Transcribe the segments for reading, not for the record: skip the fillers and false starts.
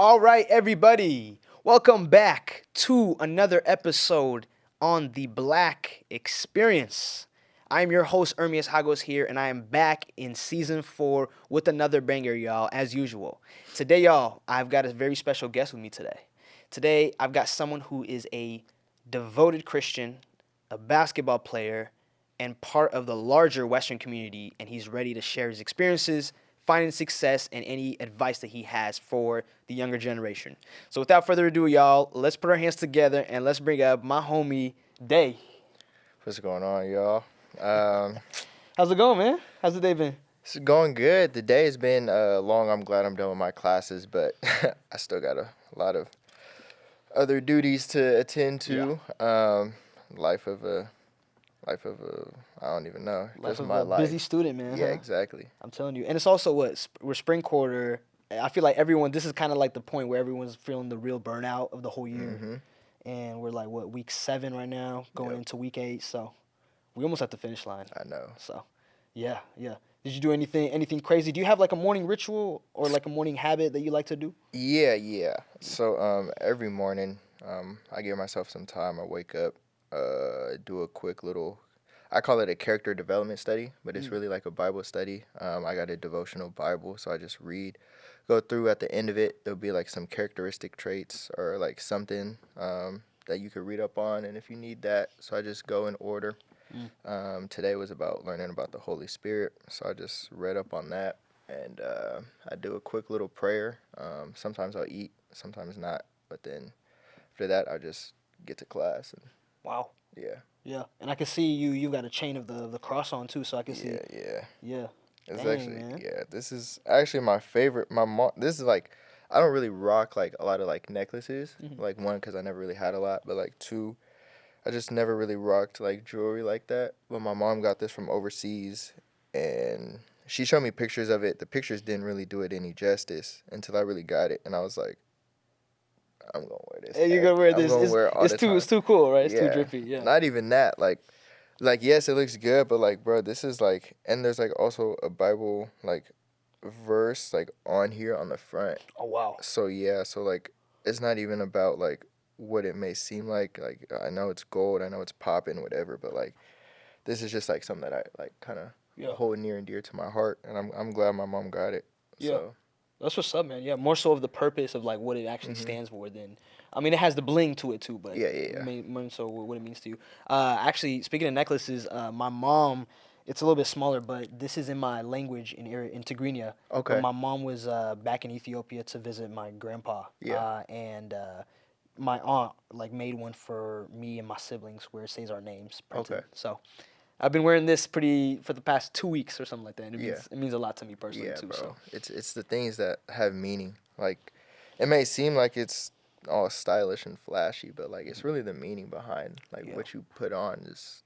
All right, everybody. Welcome back to another episode on the Black Experience. I am your host, Ermias Hagos here, and I am back in season 4 with another banger, y'all, as usual. Today, y'all, I've got a very special guest with me today. Today, I've got someone who is a devoted Christian, a basketball player, and part of the larger Western community, and he's ready to share his experiences, finding success, and any advice that he has for the younger generation. So without further ado, y'all, let's put our hands together and let's bring up my homie, Day. What's going on, y'all? How's it going, man? How's the day been? It's going good. The day has been long. I'm glad I'm done with my classes, but I still got a lot of other duties to attend to. Life of a, I don't even know. Life Just of my a life. busy student, man. Yeah, huh? exactly. I'm telling you. And it's also we're spring quarter. I feel like this is kind of like the point where everyone's feeling the real burnout of the whole year. Mm-hmm. And we're like, week 7 right now, going Yep. into week 8. So we almost at the finish line. I know. So, yeah. Did you do anything crazy? Do you have like a morning ritual or like a morning habit that you like to do? Yeah. So every morning, I give myself some time. I wake up, do a quick little. I call it a character development study, but it's really like a Bible study. I got a devotional Bible, so I just read, go through. At the end of it, there'll be like some characteristic traits or like something that you could read up on, and if you need that, so I just go in order. Today was about learning about the Holy Spirit, so I just read up on that, and I do a quick little prayer. Sometimes I'll eat, sometimes not, but then after that, I just get to class, and Wow. yeah. Yeah, and I can see you got a chain of the cross on too, so I can see. Yeah. Yeah. It's Dang, actually man. This is actually my favorite. My mom. This is like, I don't really rock like a lot of like necklaces. Like one, because I never really had a lot, but like two, I just never really rocked like jewelry like that. But my mom got this from overseas, and she showed me pictures of it. The pictures didn't really do it any justice until I really got it, and I was like, I'm gonna wear this. Hey, you're gonna wear I'm this. gonna wear it all It's the too time. it's too cool, right? It's too Yeah. drippy. Yeah. Not even that. Like yes, it looks good, but like, bro, this is like, and there's like also a Bible like verse like on here on the front. Oh wow. So yeah, so like, it's not even about like what it may seem like. Like, I know it's gold, I know it's popping, whatever, but like, this is just like something that I like kind of Yeah. hold near and dear to my heart, and I'm glad my mom got it. Yeah. So That's what's up, man. Yeah, more so of the purpose of like what it actually stands for than. I mean, it has the bling to it too, but yeah. more so what it means to you. Actually, speaking of necklaces, my mom, it's a little bit smaller, but this is in my language in Tigrinya. But Okay. my mom was back in Ethiopia to visit my grandpa. Yeah. And my aunt like made one for me and my siblings where it says our names printed. Okay. So I've been wearing this for the past 2 weeks or something like that. And Yeah. it means a lot to me personally Yeah, too. bro. So. It's the things that have meaning. Like, it may seem like it's all stylish and flashy, but like, it's really the meaning behind like Yeah. what you put on is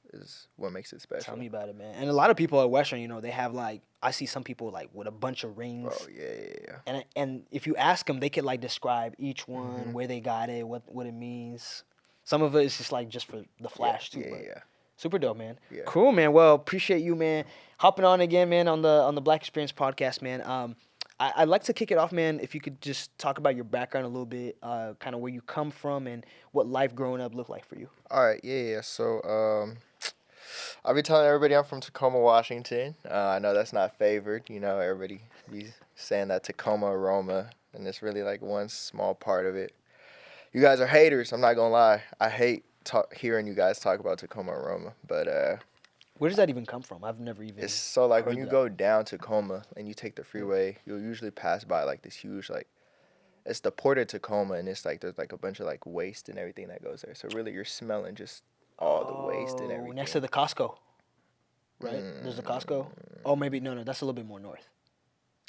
what makes it special. Tell me about it, man. And a lot of people at Western, they have like I see some people like with a bunch of rings. Bro, yeah. And if you ask them, they could like describe each one, where they got it, what it means. Some of it is just for the flash too. But Yeah. super dope, man. Yeah. Cool, man. Well, appreciate you, man, hopping on again, man, on the Black Experience podcast, man. I'd like to kick it off, man. If you could just talk about your background a little bit, kind of where you come from and what life growing up looked like for you. All right, yeah. So, I'll be telling everybody I'm from Tacoma, Washington. I know that's not favored. Everybody be saying that Tacoma aroma, and it's really like one small part of it. You guys are haters. I'm not gonna lie. I hate hearing you guys talk about Tacoma aroma, but Where does that even come from? I've never even. it's so like when heard you that. go down Tacoma and you take the freeway, you'll usually pass by like this huge like, it's the port of Tacoma, and it's like there's like a bunch of like waste and everything that goes there. So really, you're smelling just all the waste and everything. Next to the Costco, right? There's a Costco. Oh, maybe no. That's a little bit more north.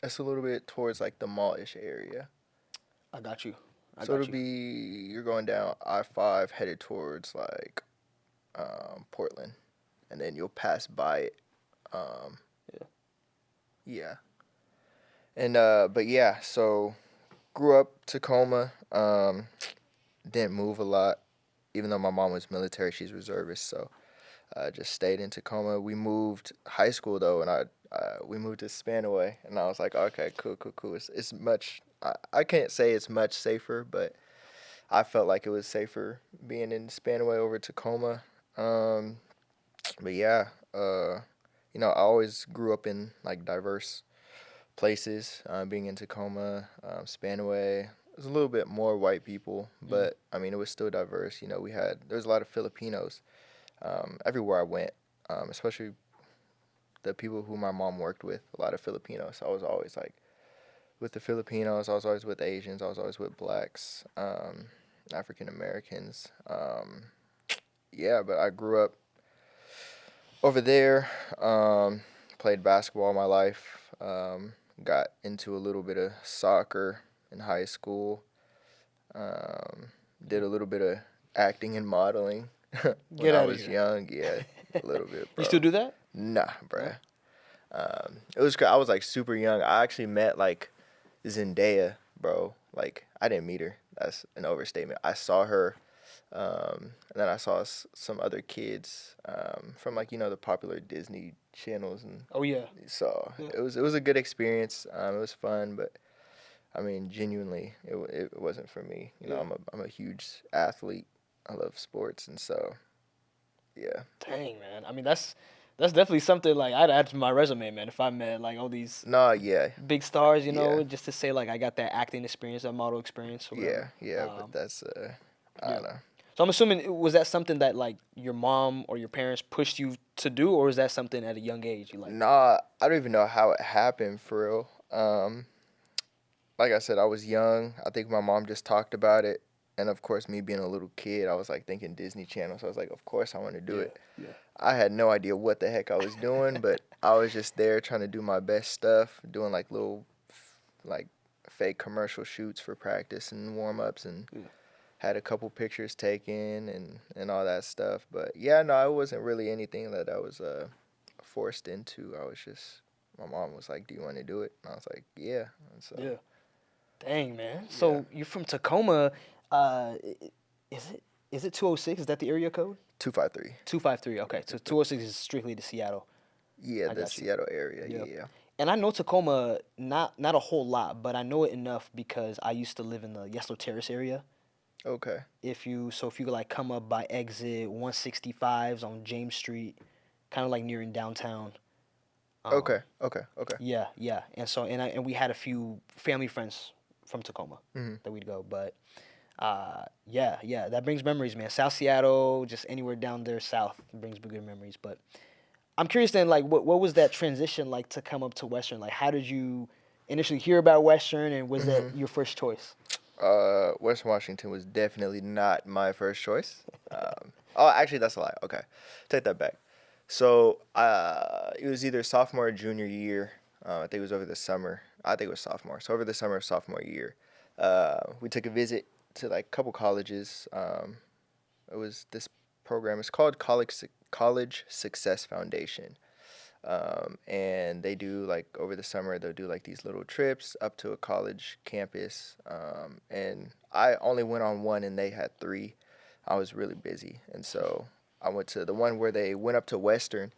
It's a little bit towards like the mall-ish area. I got you. So it'll be, you're going down I-5 headed towards like Portland, and then you'll pass by it. Yeah. And but yeah, so grew up Tacoma. Didn't move a lot, even though my mom was military. She's reservist, so Just stayed in Tacoma. We moved high school though, and we moved to Spanaway, and I was like, okay, cool, cool, cool. It's much. I can't say it's much safer, but I felt like it was safer being in Spanaway over Tacoma. Um, but yeah, I always grew up in like diverse places. Being in Tacoma, Spanaway. There's a little bit more white people, Mm. but I mean it was still diverse. There's a lot of Filipinos everywhere I went, especially the people who my mom worked with. A lot of Filipinos. So I was always like with the Filipinos. I was always with Asians. I was always with blacks, African Americans. Yeah, but I grew up over there. Played basketball my life. Got into a little bit of soccer in high school. Um, did a little bit of acting and modeling when Get I out of was here. young. Yeah, a little bit, You bro. still do that? Nah, No? bruh. It was. I was like super young. I actually met like Zendaya, bro. Like I didn't meet her. That's an overstatement. I saw her, and then I saw some other kids from like the popular Disney channels, and Oh yeah. so Yeah. it was a good experience. It was fun, but I mean, genuinely, it wasn't for me. Yeah. I'm a huge athlete. I love sports, and so yeah. Dang, man. I mean, that's definitely something like I'd add to my resume, man. If I met like all these Nah, yeah, big stars, yeah, just to say like I got that acting experience, that model experience, or yeah, whatever. yeah. But that's I Yeah. don't know. So I'm assuming was that something that like your mom or your parents pushed you to do, or is that something at a young age you like? Nah, I don't even know how it happened for real. Like I said, I was young. I think my mom just talked about it, and of course, me being a little kid, I was like thinking Disney Channel. So I was like, of course, I want to do Yeah. it. Yeah. I had no idea what the heck I was doing, but I was just there trying to do my best stuff, doing like little, like fake commercial shoots for practice and warm ups, and Yeah. had a couple pictures taken and all that stuff. But yeah, no, it wasn't really anything that I was forced into. I was just my mom was like, "Do you want to do it?" And I was like, "Yeah." And so Yeah. Dang, man. yeah, So you're from Tacoma. Is it 206? Is that the area code? 253. 253. Okay. So 206 is strictly to Seattle. Yeah, I the got you. Seattle area. Yeah. Yeah, And I know Tacoma not a whole lot, but I know it enough because I used to live in the Yesler Terrace area. yeah. Okay. If you like come up by exit 165s on James Street, kind of like near in downtown. Um, Okay. Okay. Okay. yeah, yeah. And we had a few family friends from Tacoma Hmm. that we'd go, but yeah, yeah, that brings memories, man. South Seattle, just anywhere down there south brings good memories. But I'm curious then, like, what was that transition like to come up to Western? Like, how did you initially hear about Western, and was that Hmm. your first choice? Western Washington was definitely not my first choice. Oh, actually, that's a lie. Okay, take that back. So it was either sophomore or junior year. I think it was over the summer. I think it was sophomore. So over the summer of sophomore year, we took a visit to like a couple colleges. It was this program. It's called College Success Foundation. And they do like over the summer they'll do like these little trips up to a college campus, and I only went on one and they had three. I was really busy, and so I went to the one where they went up to Western,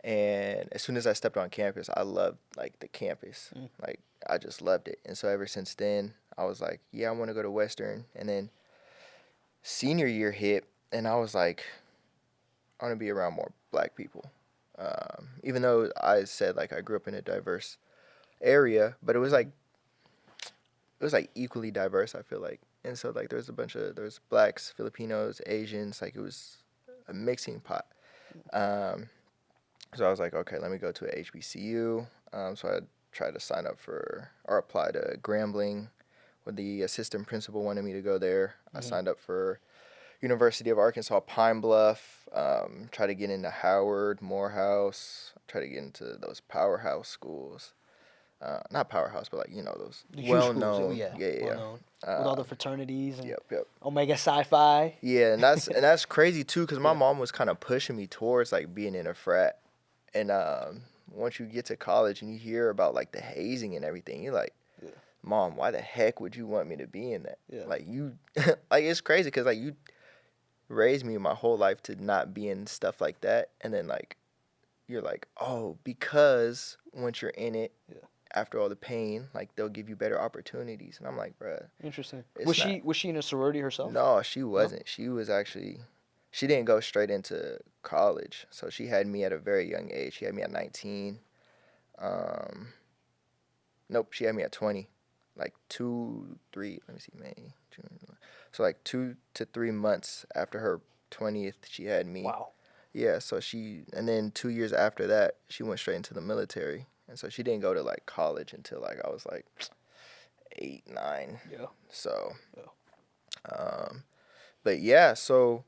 and as soon as I stepped on campus I loved like the campus. Mm. Like I just loved it, and so ever since then I was like, yeah, I want to go to Western. And then senior year hit, and I was like, I want to be around more black people. Even though I said like I grew up in a diverse area, but it was like equally diverse. I feel like, and so like there's blacks, Filipinos, Asians. Like it was a mixing pot. Um, so I was like, okay, let me go to a HBCU. So I tried to sign up for or apply to Grambling, where the assistant principal wanted me to go there. I Mhm. signed up for University of Arkansas Pine Bluff. Try to get into Howard, Morehouse. Try to get into those powerhouse schools. Not powerhouse, but like those The huge well schools, oh known. yeah, Yeah, well yeah. known with all the Um, fraternities and yep, yep. Omega Sci-Fi. Yeah, and that's crazy too, cause my Yeah, mom was kind of pushing me towards like being in a frat, and once you get to college and you hear about like the hazing and everything, you're like, yeah, Mom, why the heck would you want me to be in that? yeah, Like you, like it's crazy, cause like raised me my whole life to not be in stuff like that, and then like you're like, oh, because once you're in it, Yeah. after all the pain, like they'll give you better opportunities, and I'm like, bruh, Interesting. it's not. Was she in a sorority herself? No, she No. wasn't. She was actually, she didn't go straight into college, so she had me at a very young age. She had me at 19. Um, nope, she had me at 20. Like 2, 3. Let me see, May, June. So like 2 to 3 months after her 20th, she had me. Wow. Yeah, so and then 2 years after that, she went straight into the military. And so she didn't go to like college until like I was like 8, 9. Yeah. So, Yeah. but yeah, so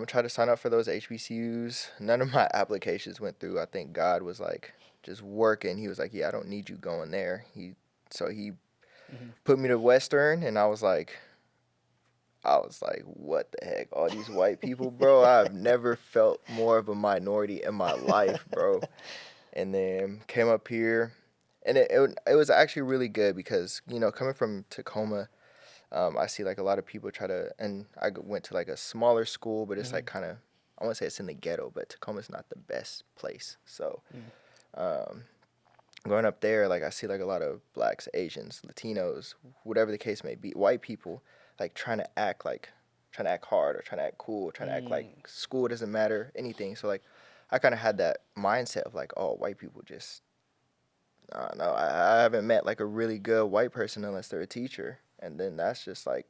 tried to sign up for those HBCUs. None of my applications went through. I think God was like just working. He was like, yeah, I don't need you going there. He Hmm. put me to Western, and I was like, what the heck? All these white people, bro. I've never felt more of a minority in my life, bro. And then came up here, and it was actually really good because coming from Tacoma, I see like a lot of people try to, and went to like a smaller school, but it's like Hmm. kind of, I want to say it's in the ghetto, but Tacoma's not the best place. So Mm. um, going up there, like I see like a lot of blacks, Asians, Latinos, whatever the case may be, white people, like trying to act hard or trying to act cool, trying to act like Mm. school doesn't matter, anything. So like I kind of had that mindset of like, oh, white people just, I don't know. I haven't met like a really good white person unless they're a teacher. And then that's just like,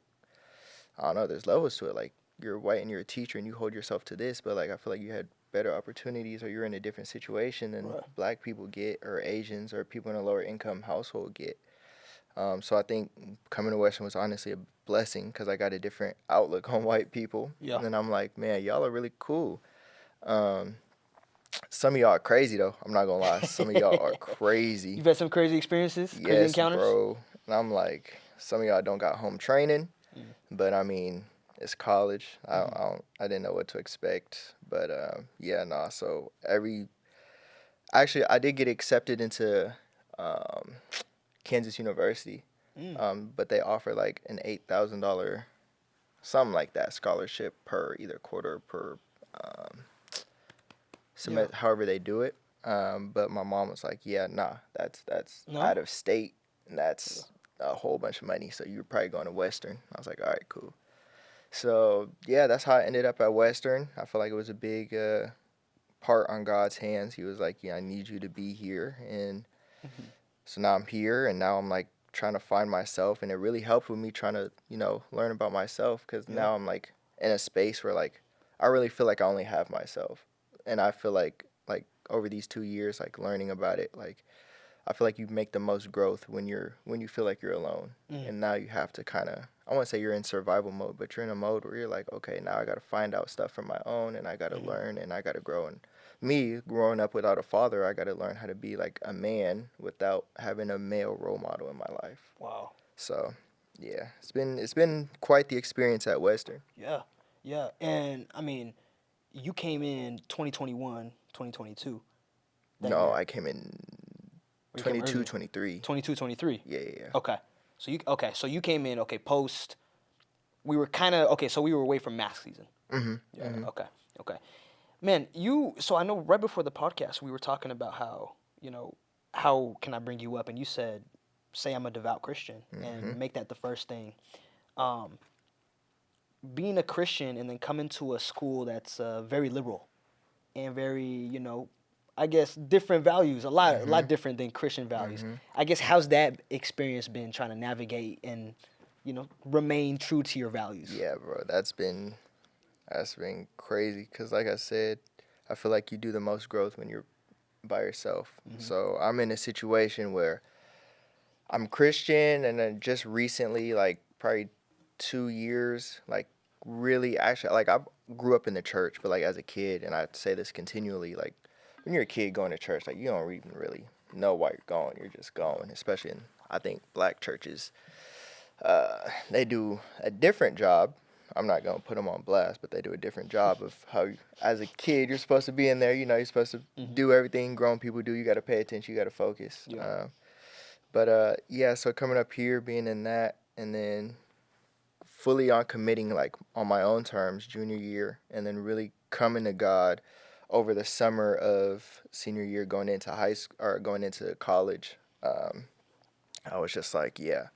I don't know, there's levels to it. Like you're white and you're a teacher and you hold yourself to this, but like I feel like you had better opportunities or you're in a different situation than Right. black people get or Asians or people in a lower income household get. So I think coming to Western was honestly a blessing because I got a different outlook on white people. Yeah. And then I'm like, man, y'all are really cool. Um, some of y'all are crazy though. I'm not gonna lie. Some of y'all are crazy. You've had some crazy experiences, crazy Yes, encounters. bro. And I'm like, some of y'all don't got home training, Mm. but I mean, it's college. Hmm. I didn't know what to expect, but yeah, nah. So actually, I did get accepted into um, Kansas University, Mm. but they offer like an $8,000, something like that, scholarship per either quarter or per um, Yeah. semester, however they do it. But my mom was like, "Yeah, nah, that's No. out of state, and Yeah. that's a whole bunch of money. So you're probably going to Western." I was like, "All right, cool." So yeah, that's how I ended up at Western. I feel like it was a big part on God's hands. He was like, "Yeah, I need you to be here," and Hmm. so now I'm here, and now I'm like trying to find myself, and it really helped with me trying to learn about myself because Yeah. now I'm like in a space where like I really feel like I only have myself, and I feel like over these 2 years like learning about it, like I feel like you make the most growth when you feel like you're alone. Mm. And now you have to kind of, I want to say you're in survival mode, but you're in a mode where you're like, okay, now I got to find out stuff for my own, and I got to Hmm. learn, and I got to grow. And me growing up without a father, I got to learn how to be like a man without having a male role model in my life. Wow. So, yeah, it's been quite the experience at Western. Yeah. Yeah. And I mean, you came in 2021, 2022 that No, year. I came in Or you came 22, earlier? 23. 22, 23. Yeah, yeah, yeah. Okay. So you came in post. We were kind of okay. So we were away from mask season. Mhm. Yeah. Mhm. Okay. Okay. Man, so I know right before the podcast we were talking about how can I bring you up, and you said, say I'm a devout Christian, and Mhm. make that the first thing. Um, Being a Christian and then coming to a school that's very liberal and very, I guess different values, a lot Mhm. different than Christian values. Mhm. I guess how's that experience been trying to navigate and, remain true to your values? Yeah, bro, that's been crazy because, like I said, I feel like you do the most growth when you're by yourself. Hmm. So I'm in a situation where I'm Christian, and then just recently, like probably 2 years, like really actually, like I grew up in the church, but like as a kid, and I say this continually, like when you're a kid going to church, like you don't even really know why you're going. You're just going, especially in I think black churches. They do a different job. I'm not gonna put them on blast, but they do a different job of how, as a kid, you're supposed to be in there. You're supposed to Hmm. do everything grown people do. You got to pay attention. You got to focus. Yeah. But yeah, so coming up here, being in that, and then fully on committing like on my own terms junior year, and then really coming to God over the summer of senior year, going into high school or going into college. I was just like, yeah.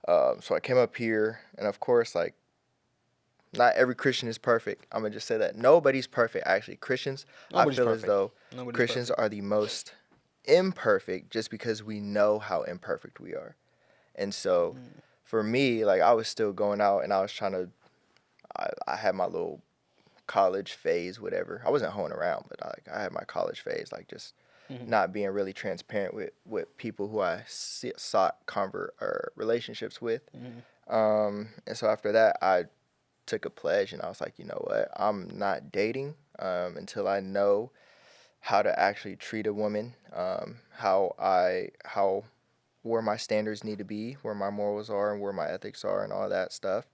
So I came up here, and of course, like, not every Christian is perfect. I'm gonna just say that nobody's perfect. Actually, Christians, I Nobody's feel as perfect. though Nobody's Christians perfect. are the most imperfect, just because we know how imperfect we are. And so, Mm. for me, like, I was still going out, and I was trying to. I had my little college phase, whatever. I wasn't hoeing around, but I had my college phase, like just Mhm. not being really transparent with people who I sought convert or relationships with. Mhm. And so after that, I took a pledge, and I was like, you know what? I'm not dating until I know how to actually treat a woman, how where my standards need to be, where my morals are, and where my ethics are, and all that stuff.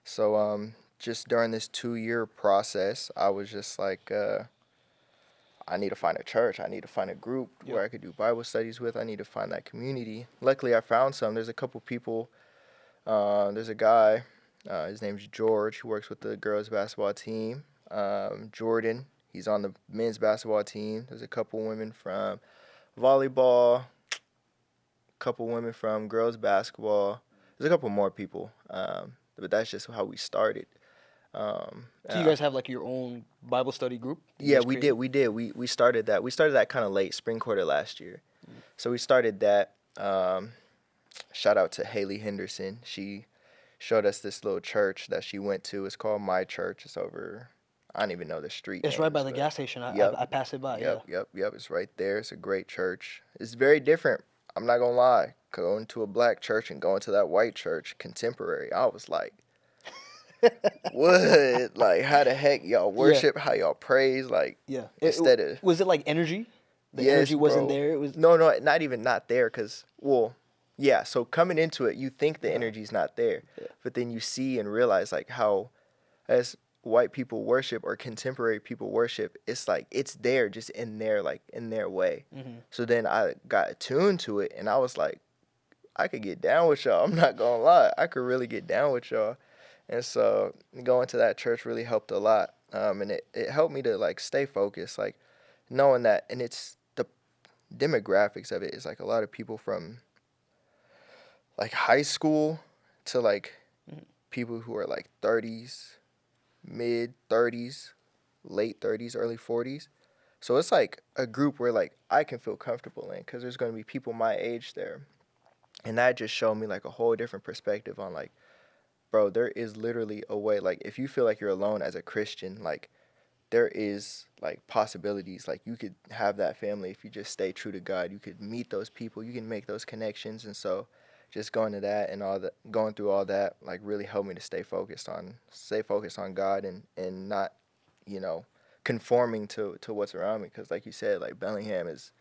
So just during this 2 year process, I was just like, I need to find a church. I need to find a group Yep. where I could do Bible studies with. I need to find that community. Luckily, I found some. There's a couple people. There's a guy. His name's George. He works with the girls basketball team. Jordan. He's on the men's basketball team. There's a couple women from volleyball. A couple women from girls basketball. There's a couple more people. But that's just how we started. Um, So you uh, guys have like your own Bible study group that you yeah, guys we did. created? We started that. We started that kind of late, spring quarter last year. Mm. So we started that. Shout out to Haley Henderson. She showed us this little church that she went to. It's called My Church. It's over. I don't even know the street It's right by names, the but gas station. yep, I pass it by. Yeah. yep. It's right there. It's a great church. It's very different. I'm not gonna lie. Going to a black church and going to that white church, contemporary. I was like, what? Like, how the heck y'all Yeah. worship? How y'all praise? Like, Yeah. instead of Was it like energy? The yes, energy wasn't bro. there. It was. No, no, not even not there. Cause well, yeah. So coming into it, you think the Uh, energy's not there, yeah. but then you see and realize like how as white people worship or contemporary people worship, it's like it's there, just in there, like in their way. Hmm. So then I got attuned to it, and I was like, I could get down with y'all. I'm not gonna lie, I could really get down with y'all. And so going to that church really helped a lot. And it helped me to like stay focused, like knowing that, and it's the demographics of it is like a lot of people from like high school to like Hmm. people who are like 30s, mid 30s, late 30s, early 40s. So it's like a group where like I can feel comfortable in because there's going to be people my age there. And that just showed me like a whole different perspective on like, bro, there is literally a way. Like if you feel like you're alone as a Christian, like there is like possibilities. Like you could have that family if you just stay true to God. You could meet those people. You can make those connections. And so just going to that and all that, going through all that, like really helped me to stay focused on God, and not, you know, conforming to what's around me. Because like you said, like Bellingham is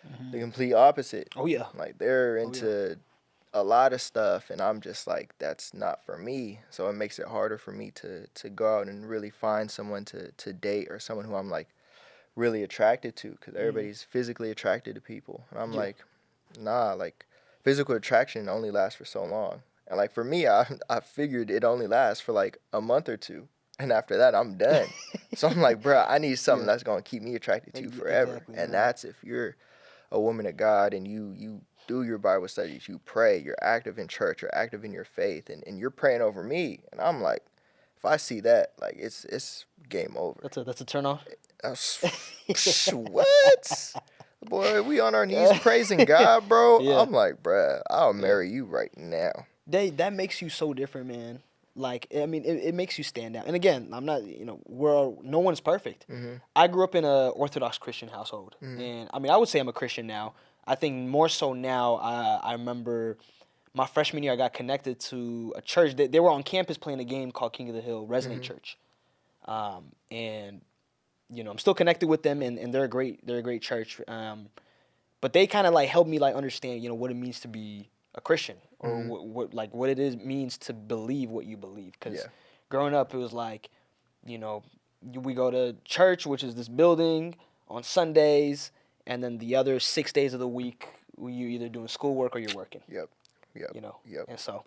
Hmm. the complete opposite. Oh yeah. Like they're Oh yeah. into a lot of stuff, and I'm just like, that's not for me. So it makes it harder for me to go out and really find someone to date, or someone who I'm like really attracted to, because Hmm. everybody's physically attracted to people, and I'm Yeah. like, nah, like physical attraction only lasts for so long. And like for me, I figured it only lasts for like a month or two, and after that I'm done. So I'm like, bruh, I need something Yeah. that's gonna keep me attracted to you forever, Exactly, and man. that's if you're a woman of God, and you do your Bible studies, you pray, you're active in church, you're active in your faith, and you're praying over me. And I'm like, if I see that, like it's game over. That's a turn off. What? Boy, we on our knees praising God, bro. Yeah. I'm like, bruh, I'll Yeah. marry you right now. That makes you so different, man. Like I mean, it makes you stand out. And again, I'm not, we're no one's perfect. Mhm. I grew up in a Orthodox Christian household, Mhm. and I mean, I would say I'm a Christian now. I think more so now. I remember my freshman year, I got connected to a church. They were on campus playing a game called King of the Hill Resonate Mhm. Church, and I'm still connected with them, and they're a great church. But they kind of like helped me like understand what it means to be a Christian, or Mhm. what it is means to believe what you believe. Because Yeah. growing up, it was like, you know we go to church, which is this building on Sundays, and then the other 6 days of the week you either doing schoolwork or you're working. Yep. Yep. You know, Yep. and so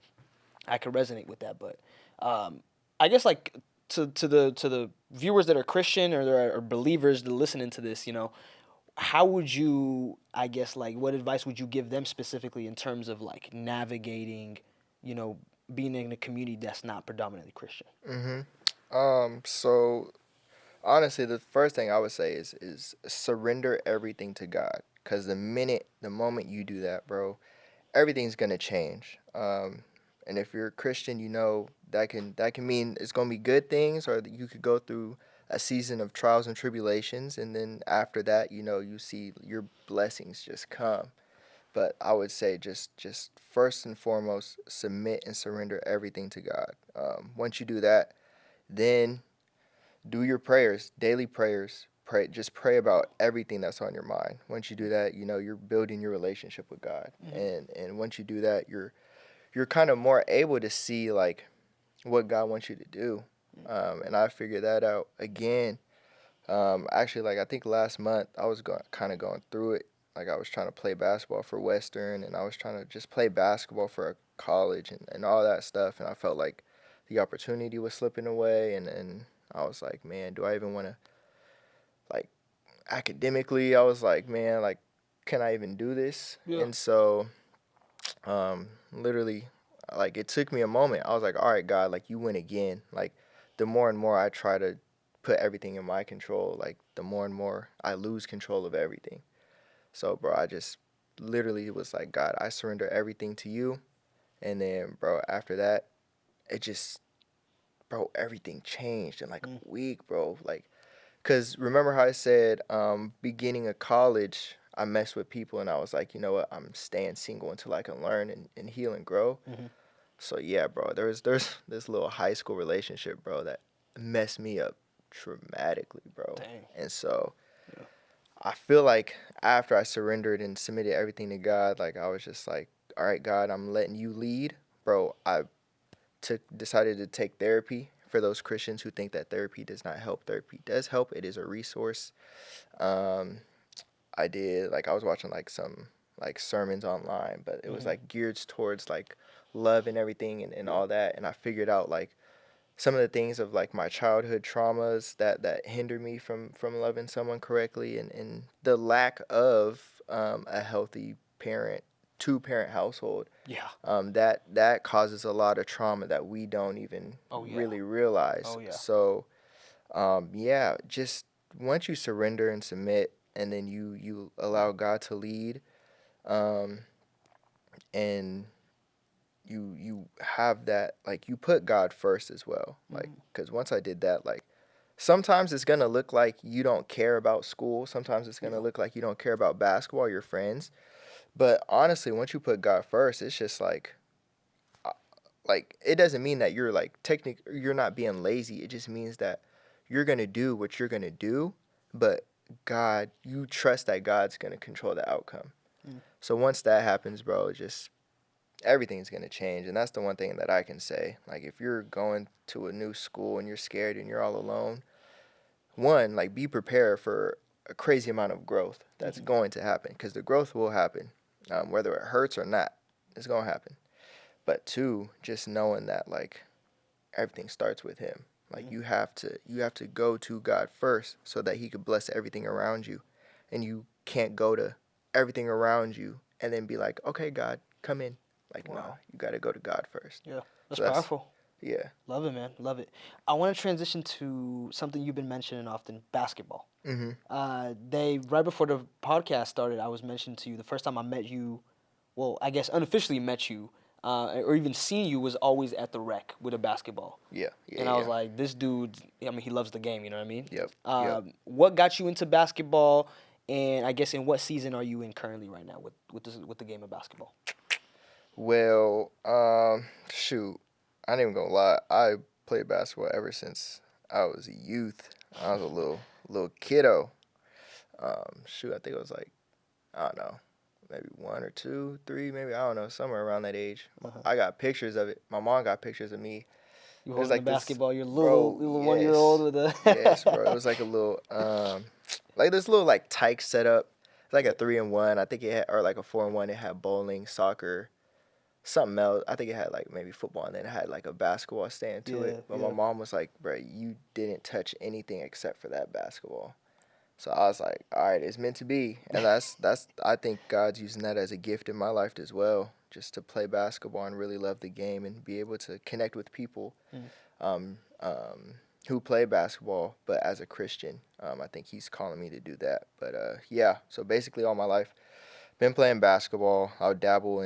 I could resonate with that. But Um, I guess like to the viewers that are Christian or believers that are listening to this, how would you, I guess, like, what advice would you give them specifically in terms of like navigating, you know, being in a community that's not predominantly Christian? So honestly, the first thing I would say is surrender everything to God. Cause the moment you do that, bro, everything's gonna change. And if you're a Christian, that can mean it's gonna be good things, or that you could go through a season of trials and tribulations, and then after that, you see your blessings just come. But I would say just first and foremost, submit and surrender everything to God. Once you do that, then do your prayers, daily prayers. Pray about everything that's on your mind. Once you do that, you're building your relationship with God, Mm-hmm. and once you do that, you're kind of more able to see like what God wants you to do. And I figured that out again. Actually, like I think last month I was kind of going through it. Like I was trying to play basketball for Western, and I was trying to just play basketball for a college and all that stuff. And I felt like the opportunity was slipping away, and I was like, man, do I even want to like academically? I was like, man, like, can I even do this? Yeah. And so, literally, like it took me a moment. I was like, all right, God, like you win again. Like the more and more I try to put everything in my control, like the more and more I lose control of everything. So, bro, I just literally was like, God, I surrender everything to you. And then, bro, after that, it just, bro, everything changed in like Mm. a week, bro. Like, cause remember how I said, beginning of college, I messed with people and I was like, you know what, I'm staying single until I can learn and heal and grow. Mm-hmm. So yeah, bro, there's this little high school relationship, bro, that messed me up dramatically, bro. Dang. And so Yeah. I feel like after I surrendered and submitted everything to God, like I was just like, all right, God, I'm letting you lead, bro. I decided to take therapy. For those Christians who think that therapy does not help, therapy does help. It is a resource. Um, I did like I was watching like some like sermons online, but it was Mm-hmm. like geared towards like love and everything and Yeah. all that. And I figured out like some of the things of like my childhood traumas that hinder me from loving someone correctly, and the lack of a healthy parent two parent household, Yeah. that causes a lot of trauma that we don't even Oh yeah. really realize. Oh yeah. So yeah, just once you surrender and submit, and then you allow God to lead, um, and you have that, like, you put God first as well, like, Mm-hmm. because once I did that, like, sometimes it's gonna look like you don't care about school, sometimes it's gonna Yeah. look like you don't care about basketball, your friends, but honestly, once you put God first, it's just uh, like it doesn't mean that you're not being lazy. It just means that you're gonna do what you're gonna do, but God, you trust that God's gonna control the outcome. Mm. So once that happens, bro, just everything's gonna change. And that's the one thing that I can say. Like if you're going to a new school and you're scared and you're all alone, one, like be prepared for a crazy amount of growth that's Mm-hmm. going to happen, because the growth will happen, whether it hurts or not. It's gonna happen. But two, just knowing that like everything starts with Him. Like Mm-hmm. you have to go to God first so that He could bless everything around you, and you can't go to everything around you and then be like, okay, God, come in. Like nah, Wow. you got to go to God first. Yeah. That's So that's powerful. yeah. Love it, man. Love it. I want to transition to something you've been mentioning often: basketball. Mhm. They right before the podcast started, I was mentioning to you the first time I met you. Well, I guess unofficially met you, or even seen you was always at the rec with a basketball. Yeah. Yeah. And I was Yeah. like, this dude, I mean, he loves the game, you know what I mean? Yep. Yep. What got you into basketball? And I guess in what season are you in currently right now with the game of basketball? Well, shoot, I ain't even gonna lie. I played basketball ever since I was a youth. I was a little kiddo. Shoot, I think it was like, I don't know, maybe one or two, three, maybe, I don't know, somewhere around that age. Uh-huh. I got pictures of it. My mom got pictures of me. You It was holding the like this, basketball, you're bro. little 1 year old Yes, with a yes, bro. It was like a little, like this little like tyke setup. It's like a 3-in-1. I think it had, or like a 4-in-1. It had bowling, soccer, something else. I think it had like maybe football, and then it had like a basketball stand to Yeah, it. But my yeah. mom was like, "Bro, you didn't touch anything except for that basketball." So I was like, "All right, it's meant to be," and that's I think God's using that as a gift in my life as well, just to play basketball and really love the game and be able to connect with people, Mm. um, um, who play basketball, but as a Christian. I think He's calling me to do that. But yeah, so basically all my life, been playing basketball. I dabbled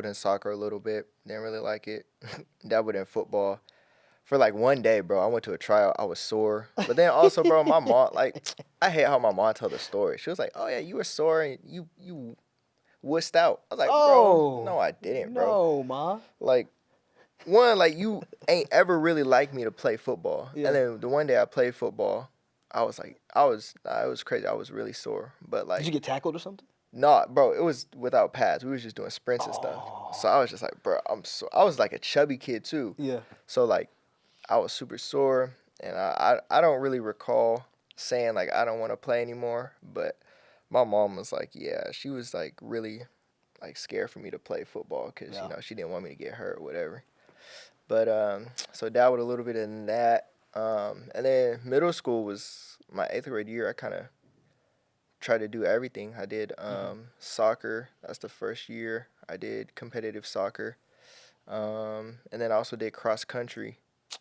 in soccer a little bit. Didn't really like it. Dabbled in football for like one day, bro. I went to a tryout. I was sore, but then also, bro, my mom, like, I hate how my mom told the story. She was like, "Oh yeah, you were sore and you wussed out." I was like, "Bro, Oh no, I didn't, bro. no, ma. Like, one, like you ain't ever really liked me to play football, and Yeah. then the one day I played football, I was like, it was crazy. I was really sore, but Did you like, get tackled or something? no, bro, it was without pads. We was just doing sprints and stuff. So Oh. I was just like, bro, I was like a chubby kid too. Yeah. So like, I was super sore, and I don't really recall saying like I don't want to play anymore. But my mom was like, yeah, she was like really like scared for me to play football because Yeah. she didn't want me to get hurt or whatever. But so dabbled a little bit in that. And then middle school was my 8th grade year. I kind of tried to do everything. I did Hmm. soccer. That's the first year. I did competitive soccer. And then I also did cross country.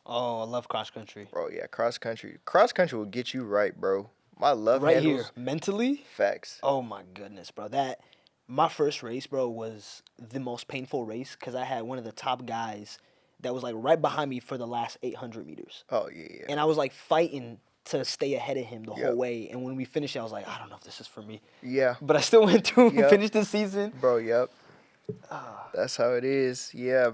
Oh, I love cross country. Bro, yeah, cross country. Cross country will get you right, bro. My love Right here, handles, mentally. facts. Oh my goodness, bro. That my first race, bro, was the most painful race because I had one of the top guys that was like right behind me for the last 800 meters, Oh yeah, yeah. and I was like fighting to stay ahead of him the whole Yep. way. And when we finished, I was like, I don't know if this is for me, Yeah. but I still went to Yep. finish the season. Bro, yep. Ah, That's how it is. Yeah.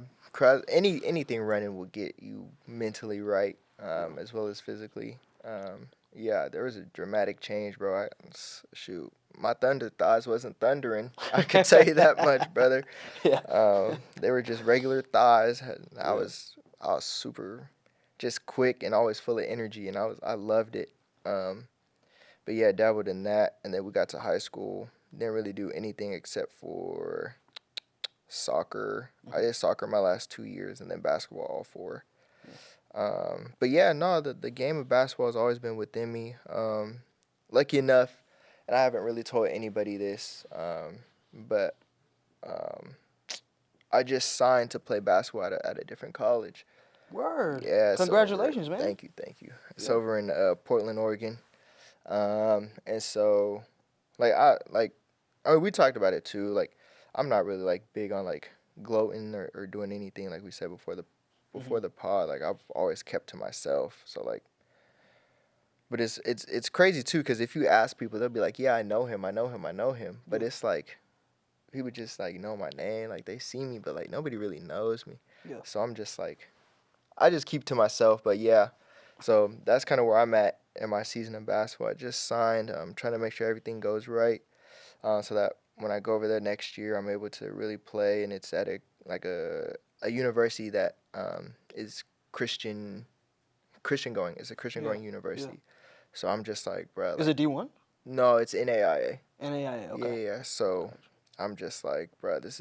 Anything running will get you mentally right, yeah. as well as physically. Yeah, there was a dramatic change, bro. Shoot, my thunder thighs wasn't thundering. I could tell you that much, brother. Yeah. They were just regular thighs. I Yeah. was I was super, just quick and always full of energy, and I loved it. Um, but yeah, dabbled in that, and then we got to high school. Didn't really do anything except for soccer. I Mhm. did soccer my last 2 years, and then basketball all four. Yeah. But yeah, no, the game of basketball has always been within me. Lucky enough, and I haven't really told anybody this, but um, I just signed to play basketball at a different college. Word. Yeah, it's over. Congratulations, man. Thank you, thank you. It's Yeah. over in Portland, Oregon. And so, like I mean, we talked about it too. Like, I'm not really like big on like gloating or doing anything like we said Hmm. before the pod. Like, I've always kept to myself. So like, but it's crazy too because if you ask people, they'll be like, "Yeah, I know him, I know him, I know him." But Yeah. it's like people just like know my name, like they see me, but like nobody really knows me. Yeah. So I'm just like, I just keep to myself. But yeah, so that's kind of where I'm at in my season of basketball. I just signed. I'm trying to make sure everything goes right, so that when I go over there next year, I'm able to really play. And it's at a university that is Christian going. It's a Christian Yeah. going Yeah. university. So I'm just like, bro, Is like, it D1? no, it's NAIA. NAIA. Yeah, Okay. yeah, yeah. So Gotcha. I'm just like, bro, this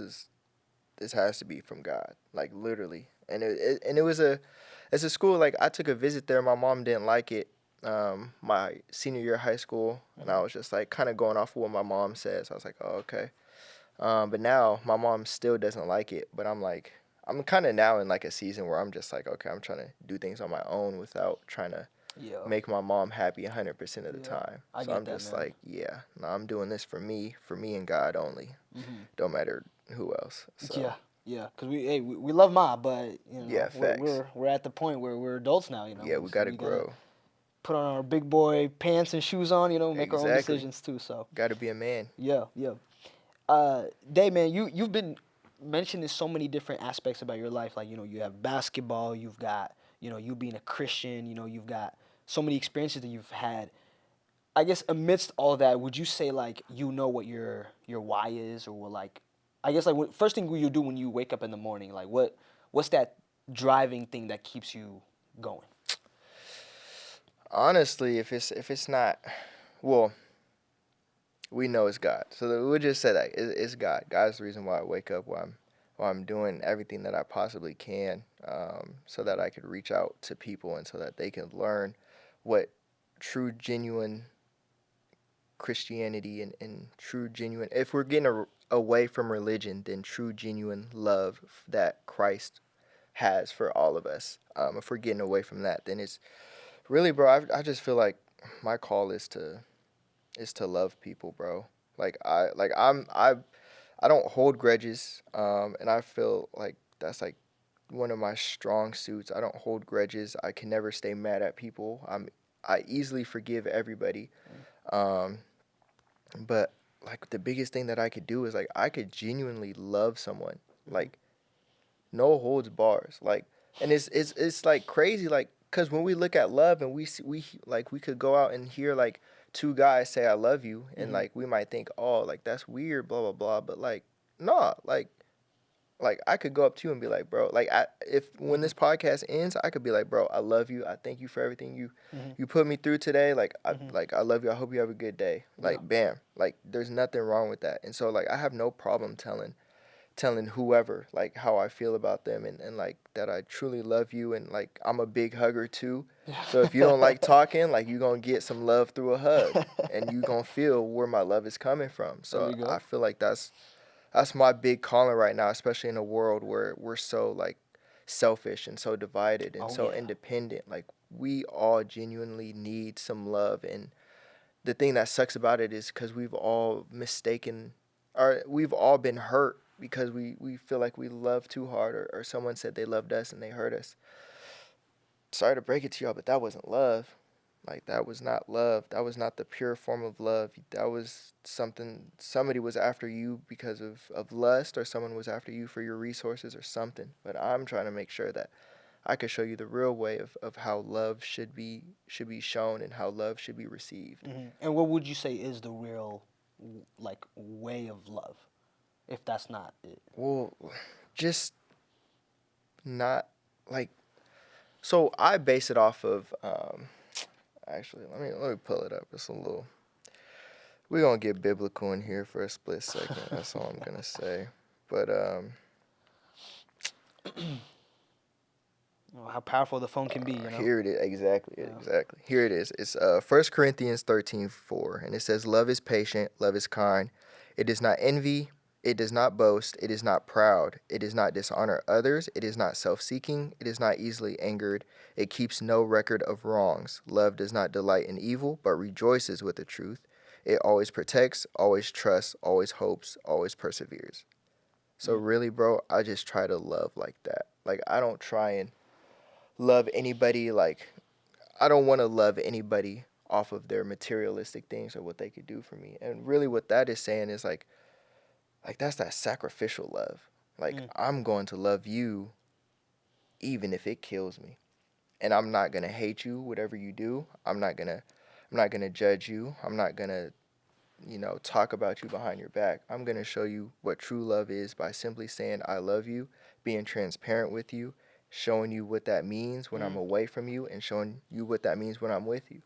has to be from God, like literally. And it was it's a school like I took a visit there. My mom didn't like it. My senior year of high school, and I Hmm. was just like kind of going off of what my mom says. I was like, oh okay. But now my mom still doesn't like it. But I'm like, I'm kind of now in like a season where I'm just like, okay, I'm trying to do things on my own without trying to Yeah. make my mom happy 100% of the Yeah. time. I So get I'm that, just man. like, yeah, no, I'm doing this for me and God only. Hmm. Don't matter who else. So Yeah. Yeah. Cause we love Ma, but yeah, facts. we're at the point where we're adults now. Yeah, we So gotta we gotta grow. put on our big boy pants and shoes on. Make our own Exactly. decisions too. So Gotta be a man. yeah. Yeah. Day, man, you've been mentioning so many different aspects about your life. Like, you have basketball, you've got, you being a Christian, you've got so many experiences that you've had. I guess amidst all that, would you say like what your why is, or what, like, I guess like first thing you do when you wake up in the morning, like what's that driving thing that keeps you going? Honestly, if it's not, well, we know it's God. So we'll just say that it's God. God's the reason why I wake up. Why I'm Well, I'm doing everything that I possibly can, so that I could reach out to people and so that they can learn what true, genuine Christianity and true, genuine, if we're getting away from religion, then true, genuine love that Christ has for all of us. If we're getting away from that, then it's really, bro, I just feel like my call is to love people, bro. I don't hold grudges, and I feel like that's like one of my strong suits. I don't hold grudges. I can never stay mad at people. I easily forgive everybody. Um, but like the biggest thing that I could do is like I could genuinely love someone, like no holds bars, like, and it's like crazy, like, cause when we look at love and we see, we could go out and hear like two guys say I love you, and Mm-hmm. like we might think, oh, like that's weird, blah blah blah, but like nah, like I could go up to you and be like, bro, like if when Mm-hmm. this podcast ends, I could be like, bro, I love you. I thank you for everything Mm-hmm. you put me through today. Mm-hmm. Like I love you. I hope you have a good day. Yeah. Like bam. Like there's nothing wrong with that. And so like I have no problem telling whoever like how I feel about them, and like that I truly love you, and like I'm a big hugger too. So if you don't like talking, like you going to get some love through a hug, and you going to feel where my love is coming from. There So you I go. feel like that's my big calling right now, especially in a world where we're so like selfish and so divided and Oh so yeah. independent. Like we all genuinely need some love, and the thing that sucks about it is because we've all mistaken, or we've all been hurt because we feel like we love too hard, or someone said they loved us and they hurt us. Sorry to break it to y'all, but that wasn't love. Like that was not love. That was not the pure form of love. That was something, somebody was after you because of lust, or someone was after you for your resources or something. But I'm trying to make sure that I could show you the real way of how love should be shown and how love should be received. Mm-hmm. And what would you say is the real, like, way of love, if that's not it? Well, just not like, so I base it off of actually let me pull it up. It's a little, we're gonna get biblical in here for a split second. That's all I'm gonna say. But You know, how powerful the phone can be, you know? here it is. Exactly, Yeah. exactly. Here it is. It's 1 Corinthians 13:4, and it says, "Love is patient, love is kind. It does not envy, it does not boast, it is not proud, it does not dishonor others, it is not self-seeking, it is not easily angered, it keeps no record of wrongs. Love does not delight in evil, but rejoices with the truth. It always protects, always trusts, always hopes, always perseveres." So Mm. really, bro, I just try to love like that. Like I don't try and love anybody, like I don't want to love anybody off of their materialistic things or what they could do for me. And really what that is saying is like that's that sacrificial love. Like Mm. I'm going to love you even if it kills me. And I'm not going to hate you whatever you do. I'm not going to judge you. I'm not going to, talk about you behind your back. I'm going to show you what true love is by simply saying I love you, being transparent with you, showing you what that means when I'm Mm. away from you, and showing you what that means when I'm with you.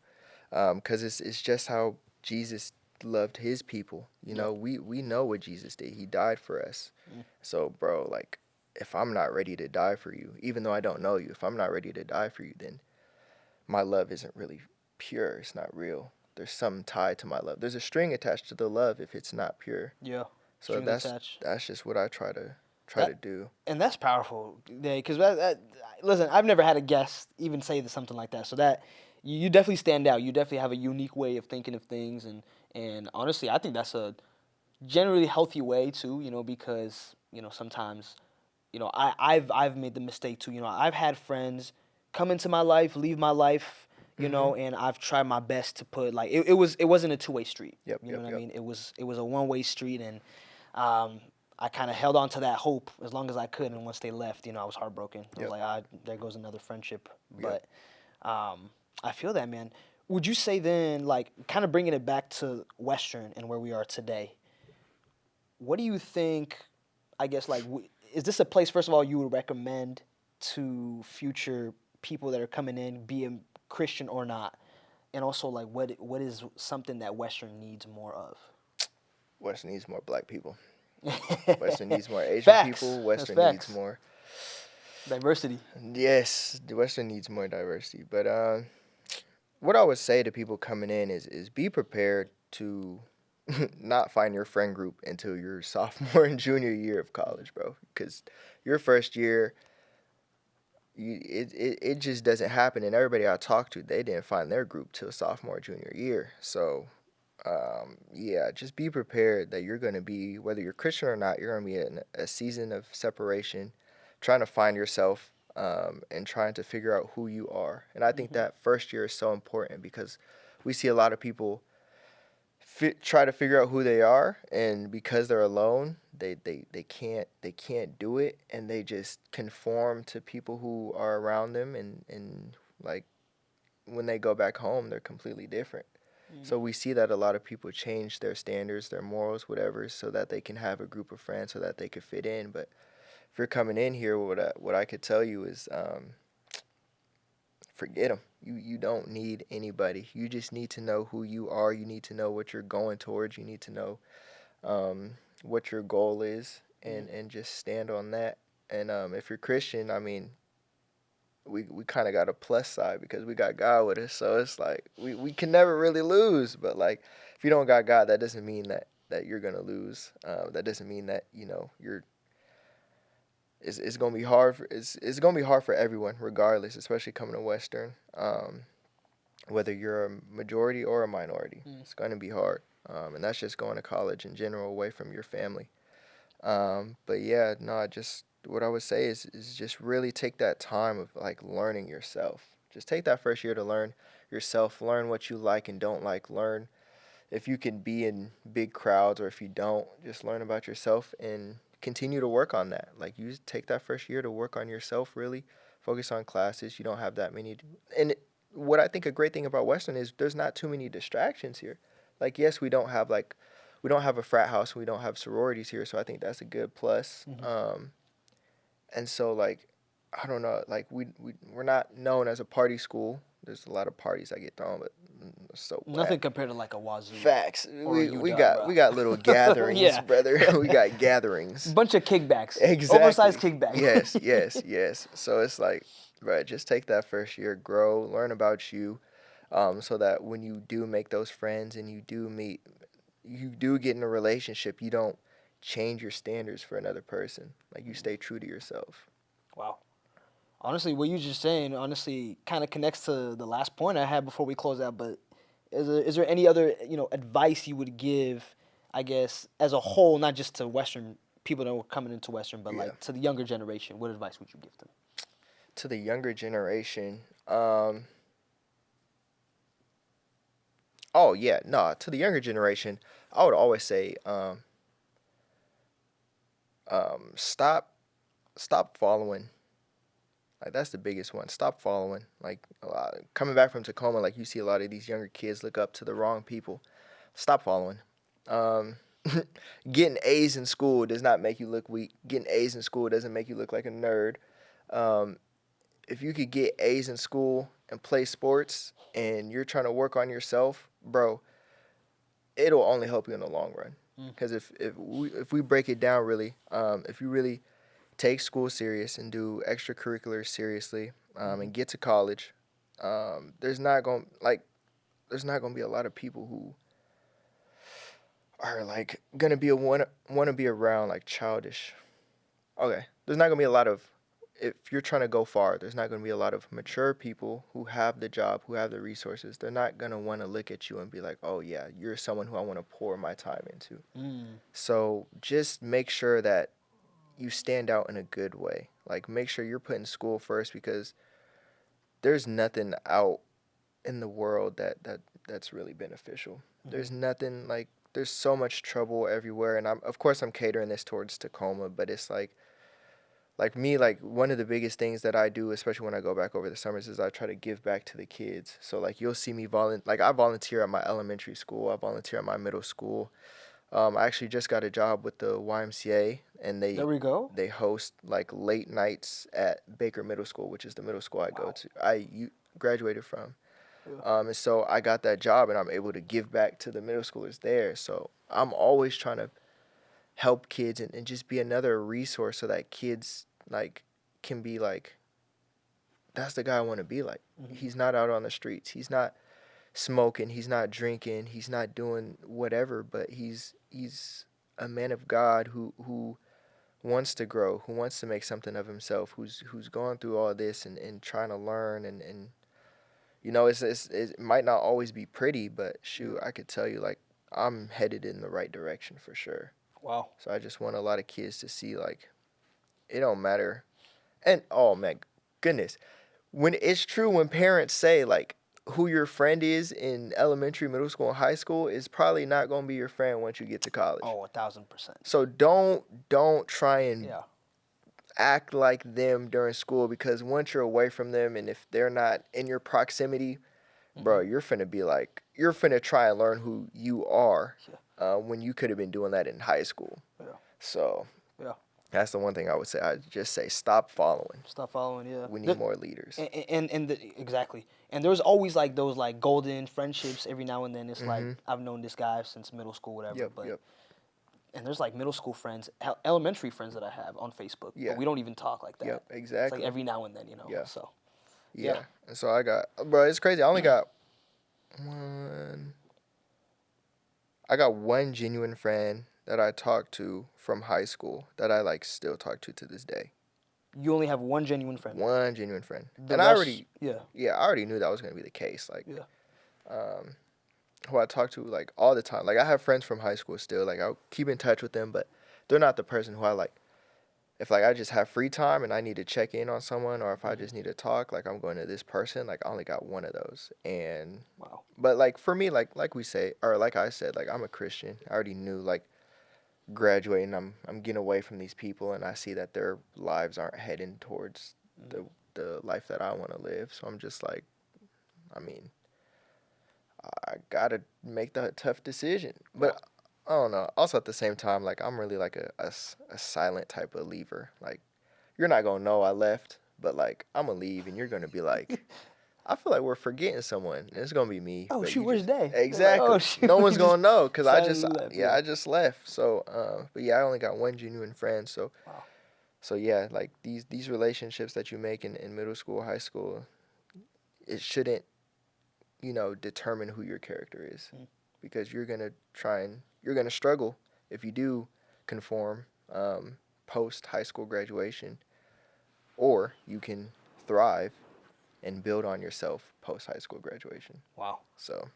Because it's just how Jesus loved his people. Yep. We know what Jesus did. He died for us. Mm. So, bro, like, if I'm not ready to die for you, even though I don't know you, if I'm not ready to die for you, then my love isn't really pure. It's not real. There's something tied to my love. There's a string attached to the love if it's not pure. Yeah. So Strings attached. that's just what I try to That do. and that's powerful, because listen, I've never had a guest even say something like that. So that you definitely stand out. You definitely have a unique way of thinking of things, and honestly, I think that's a generally healthy way too. You know, because sometimes I've made the mistake too. I've had friends come into my life, leave my life. Mhm. And I've tried my best to put, like, it wasn't a two-way street. Yep. You know Yep. what I Yep. mean? It was a one-way street, and I kind of held on to that hope as long as I could. And once they left, I was heartbroken. I was Yep. like, there goes another friendship. Yep. But I feel that, man. Would you say then, like, kind of bringing it back to Western and where we are today? What do you think? I guess, like, is this a place, first of all, you would recommend to future people that are coming in, be a Christian or not? And also, like, what is something that Western needs more of? West needs more black people. Western needs more Asian Facts. people. That's Western needs facts. more. Diversity. Yes, the Western needs more diversity. But what I would say to people coming in is be prepared to not find your friend group until your sophomore and junior year of college, bro. Because your first year, it just doesn't happen. And everybody I talked to, they didn't find their group till sophomore, junior year. So, yeah, just be prepared that you're going to be, whether you're Christian or not, you're going to be in a season of separation, trying to find yourself and trying to figure out who you are. And I think Hmm. that first year is so important because we see a lot of people try to figure out who they are, and because they're alone, they can't do it, and they just conform to people who are around them, and like when they go back home, they're completely different. So we see that a lot of people change their standards, their morals, whatever, so that they can have a group of friends, so that they could fit in. But if you're coming in here, what I could tell you is forget them. You don't need anybody. You just need to know who you are. You need to know what you're going towards. You need to know what your goal is, and just stand on that. And if you're Christian, I mean, we kind of got a plus side because we got God with us. So it's like we can never really lose. But like if you don't got God, that doesn't mean that you're gonna lose. That doesn't mean that you're it's gonna be hard it's gonna be hard for everyone regardless, especially coming to Western. Whether you're a majority or a minority, it's gonna be hard. And that's just going to college in general, away from your family. But yeah, no, just what I would say is just really take that time of like learning yourself. Just take that first year to learn yourself, learn what you like and don't like, learn if you can be in big crowds or if you don't, just learn about yourself and continue to work on that. Like you take that first year to work on yourself, really focus on classes. You don't have that many. And what I think a great thing about Western is there's not too many distractions here. Like yes, we don't have a frat house, we don't have sororities here, so I think that's a good plus. Hmm. And so like I don't know, like we're not known as a party school. There's a lot of parties that get thrown, but so Nothing whack. compared to like a Wazoo Facts. or a We UW, got bro. we got little gatherings, Yeah. brother. We got gatherings. Bunch of kickbacks. Oversized Exactly. kickback. Yes, yes, yes. So it's like, right, just take that first year, grow, learn about you, so that when you do make those friends and you do get in a relationship, you don't change your standards for another person. Like you stay true to yourself. Wow. Honestly, what you just saying honestly kind of connects to the last point I had before we close out. But is there any other advice you would give, I guess, as a whole, not just to Western people that were coming into Western, but Yeah. like to the younger generation? What advice would you give them? To the younger generation, oh yeah, no, to the younger generation, I would always say, stop following. Like that's the biggest one. Stop following. Like coming back from Tacoma, like you see a lot of these younger kids look up to the wrong people. Stop following. Um, getting A's in school does not make you look weak. Getting A's in school doesn't make you look like a nerd. Um, if you could get A's in school and play sports and you're trying to work on yourself, bro, it'll only help you in the long run. Mm. Because if we break it down really, if you really take school serious and do extracurriculars seriously, and get to college, there's not gonna be a lot of people who are like gonna be want to be around like childish. Okay, there's not gonna be a lot of if you're trying to go far. There's not gonna be a lot of mature people who have the job, who have the resources. They're not gonna want to look at you and be like, oh yeah, you're someone who I want to pour my time into. Mm. So just make sure that you stand out in a good way. Like make sure you're putting school first because there's nothing out in the world that's really beneficial. Hmm. There's nothing like there's so much trouble everywhere, and I'm catering this towards Tacoma, but it's like me, like one of the biggest things that I do, especially when I go back over the summers, is I try to give back to the kids. So like you'll see me like I volunteer at my elementary school, I volunteer at my middle school. I actually just got a job with the YMCA, and There we go. they host like late nights at Baker Middle School, which is the middle school I go Wow. to. Graduated from, Yeah. and so I got that job, and I'm able to give back to the middle schoolers there. So I'm always trying to help kids and just be another resource so that kids like can be like, that's the guy I want to be like. He's not out on the streets. He's not smoking. He's not drinking. He's not doing whatever. But he's a man of God who wants to grow, who wants to make something of himself, who's gone through all this and trying to learn and you know it might not always be pretty, but shoot, I could tell you like I'm headed in the right direction for sure. Wow. So I just want a lot of kids to see like it don't matter. And oh man, goodness, when it's true when parents say like who your friend is in elementary, middle school, and high school is probably not gonna be your friend once you get to college. Oh, 1,000%. So don't try and Yeah. act like them during school, because once you're away from them and if they're not in your proximity, bro, you're finna try and learn who you are when you could have been doing that in high school. Yeah. So Yeah. that's the one thing I would say. I'd just say stop following. Stop following. Yeah. We need more leaders. Exactly. And there's always like those like golden friendships every now and then. It's like I've known this guy since middle school, whatever. Yep, but yep. and there's like middle school friends, elementary friends that I have on Facebook. Yeah. But we don't even talk like that. Yep, It's exactly. like every now and then, you know. Yeah. So. Yeah. And so I got, bro, it's crazy. I only got one. I got one genuine friend that I talked to from high school that I like still talk to this day. You only have one genuine friend. One genuine friend. The And I rest- already, Yeah. I already knew that was going to be the case. Like, Yeah. who I talk to like all the time. Like I have friends from high school still. Like I'll keep in touch with them, but they're not the person who I like. If like I just have free time and I need to check in on someone, or if I just need to talk, like I'm going to this person. Like I only got one of those. And Wow. but like for me, like we say, or like I said, like I'm a Christian. I already knew like graduating, I'm getting away from these people, and I see that their lives aren't heading towards the life that I want to live. So I'm just like, I mean, I gotta make the tough decision. But I don't know. Also at the same time, like I'm really like a silent type of leaver. Like you're not gonna know I left, but like I'm gonna leave, and you're gonna be like, I feel like we're forgetting someone, and it's gonna be me. Oh but shoot, you where's just- Day? Exactly. Oh, shoot, No we one's just gonna know because I just silently left, I just left. So but yeah, I only got one genuine friend. So Wow. so yeah, like these relationships that you make in middle school, high school, it shouldn't, determine who your character is, because you're gonna struggle if you do conform post high school graduation, or you can thrive and build on yourself post high school graduation. Wow. So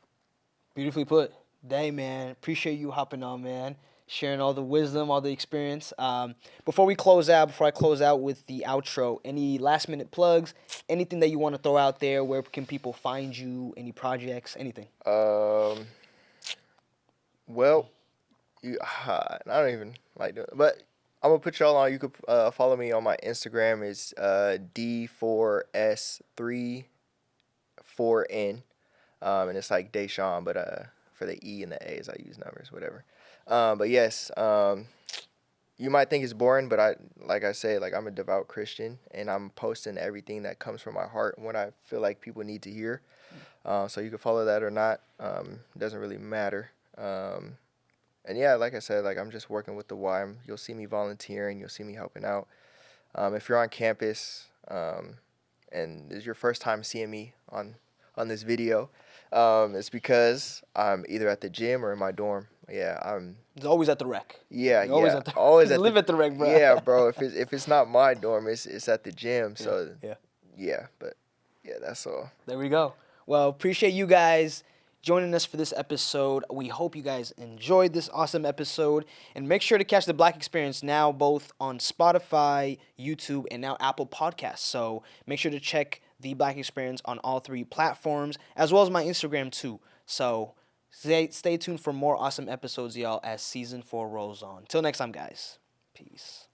Beautifully put. Day, man. Appreciate you hopping on, man. Sharing all the wisdom, all the experience. Before I close out with the outro, any last minute plugs, anything that you want to throw out there? Where can people find you? Any projects? Anything? well, I don't even like doing it, but I'm gonna put y'all on. You could follow me on my Instagram. It's D4S34N, and it's like Deshaun, but for the E and the A's I use numbers, whatever. But yes, you might think it's boring, but like I say, like I'm a devout Christian, and I'm posting everything that comes from my heart and what I feel like people need to hear. So you can follow that or not. It doesn't really matter. And yeah, like I said, like I'm just working with the Y. You'll see me volunteering. You'll see me helping out. If you're on campus and this is your first time seeing me on this video, it's because I'm either at the gym or in my dorm. Yeah, I'm. It's always at the rec. Yeah, Always yeah, at the, always at live at the rec, bro. Yeah, bro. If it's not my dorm, it's at the gym. So Yeah. But yeah, that's all. There we go. Well, appreciate you guys joining us for this episode. We hope you guys enjoyed this awesome episode. And make sure to catch the Black Experience now both on Spotify, YouTube, and now Apple Podcasts. So make sure to check the Black Experience on all three platforms, as well as my Instagram too. So stay tuned for more awesome episodes, y'all, as Season 4 rolls on. Till next time, guys. Peace.